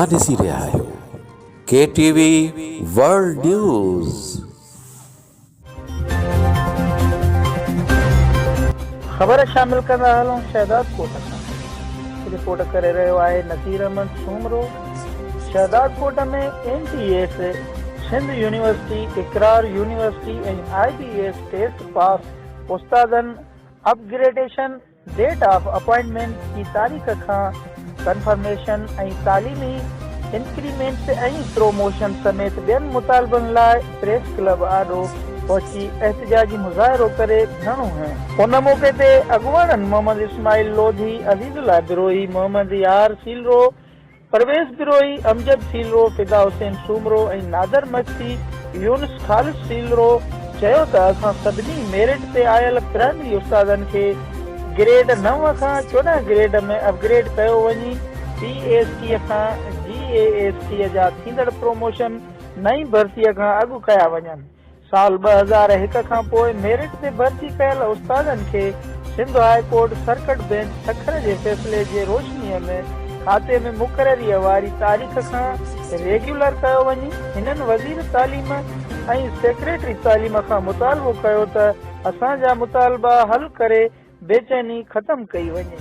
तव्हां ॾिसी रहिया आहियो KTV वर्ल्ड न्यूज़। ख़बर शामिल कंदा हलूं शहदाद कोट सां। रिपोर्ट करे रहियो आहे नसीर अहमद सूमरो। शहदाद कोट में NTS सिंध यूनिवर्सिटी, इकरार यूनिवर्सिटी ऐं IBS टेस्ट पास उस्तादनि अपग्रेडेशन डेट ऑफ अपॉइंटमेंट की तारीख़ खां कंफर्मेशन ऐं तालीमी इंक्रीमेंट ऐं प्रोमोशन समेत ॿियनि मुतालबनि लाइ प्रेस क्लब आॾो पहुची एहतजाजी मुज़ाहिरो करे घणो है। उन मौके ते अॻुवाणनि मोहम्मद इस्माइल लोधी, अज़ीज़ुल्लाह बिरोही, मोहम्मद यार सीलरो, परवेज़ बिरोही, अमजद सीलरो, फिदा हुसैन सूमरो ऐं नादर मस्ती, यूनुस ख़ालिद सीलरो चयो त असां सभिनी मेरिट ते आयल प्राइमरी उस्तादनि खे ग्रेड 9 खां 14 ग्रेड में अपग्रेड कयो वञी PAST खां GAST जा थींदड़ प्रोमोशन नई भर्तीअ खां अॻु कया वञनि। साल 2001 खां पोइ मेरिट ते भर्ती कयल उस्तादनि खे Sindh high court circuit bench Sukkur जे फ़ैसिले जे रोशनीअ में खाते में मुक़ररीअ वारी तारीख़ खां रेगुलर कयो वञी हिननि वज़ीर तालीम ऐं सेक्रेटरी तालीम खां मुतालबो कयो त असांजा मुतालबा हल करे बेचैनी ख़तमु कई वञे।